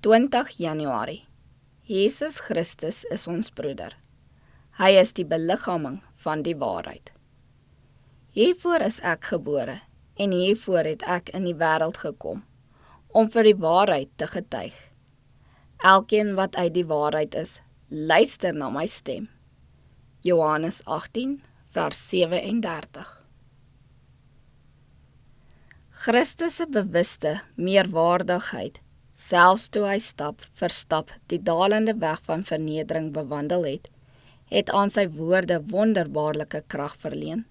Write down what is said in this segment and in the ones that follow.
20 Januarie. Jesus Christus is ons broeder. Hy is die beliggaaming van die waarheid. Hiervoor is ek gebore, en hiervoor het ek in die wêreld gekom, om vir die waarheid te getuig. Elkeen wat uit die waarheid is, luister na my stem. Johannes 18, vers 37. Christus se bewuste meerwaardigheid, selfs toe hy stap vir stap die dalende weg van vernedering bewandel het aan sy woorde wonderbaarlike krag verleen.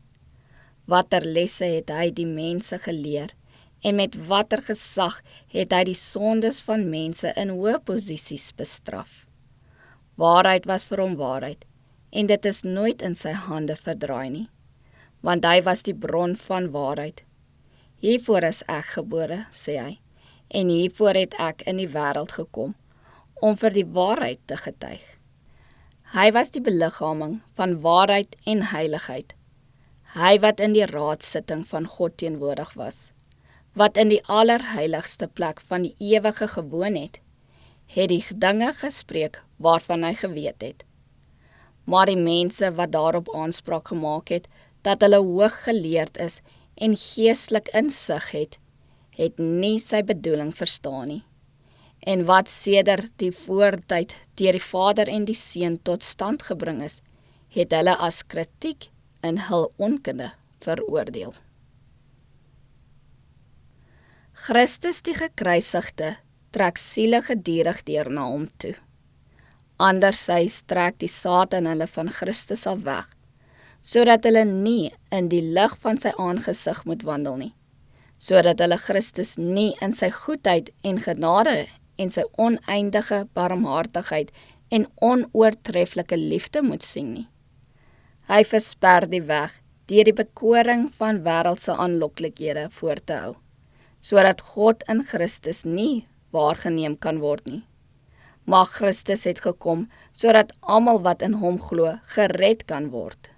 Watter lesse het hy die mense geleer, en met watter gesag het hy die sondes van mense in hoë posisies bestraf. Waarheid was vir hom waarheid, en dit is nooit in sy hande verdraai nie, want hy was die bron van waarheid. Hiervoor is ek gebore, sê hy, en hiervoor het ek in die wêreld gekom, om vir die waarheid te getuig. Hy was die beliggaaming van waarheid en heiligheid. Hy wat in die raadsitting van God teenwoordig was, wat in die allerheiligste plek van die ewige gewoon het die dinge gespreek waarvan hy geweet het. Maar die mense wat daarop aanspraak gemaak het, dat hulle hooggeleerd is en geestelik insig het nie sy bedoeling verstaan nie. En wat sedert die voortyd deur die Vader en die Seun tot stand gebring is, het hulle as kritiek in hul onkunde veroordeel. Christus die gekruisigde trek siele gedurig deur na hom toe. Andersins trek die Satan hulle van Christus af weg, sodat hulle nie in die lig van sy aangesig moet wandel nie, sodat hulle Christus nie in sy goedheid en genade en sy oneindige barmhartigheid en onoortreffelike liefde moet sien nie. Hy versper die weg deur die bekoring van wêreldse aanloklikhede voor te hou, sodat God in Christus nie waargeneem kan word nie. Maar Christus het gekom sodat almal wat in hom glo gered kan word.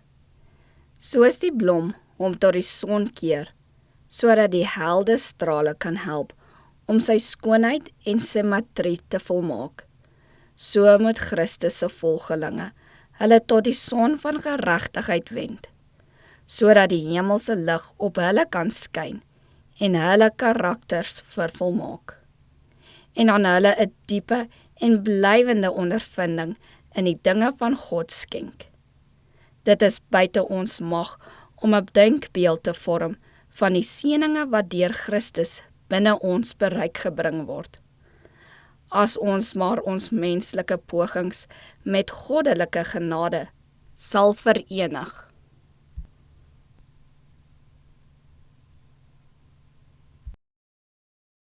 Soos die blom hom tot die son keer, sodat die helde strale kan help om sy skoonheid en simmetrie te volmaak. So moet Christus se volgelinge hulle tot die son van geregtigheid wend, sodat die hemelse lig op hulle kan skyn en hulle karakters vervolmaak, en aan hulle 'n diepe en blywende ondervinding in die dinge van God skenk. Dit is buite ons mag om 'n denkbeeld te vorm van die seëninge wat deur Christus binne ons bereik gebring word. As ons maar ons menslike pogings met goddelike genade sal verenig.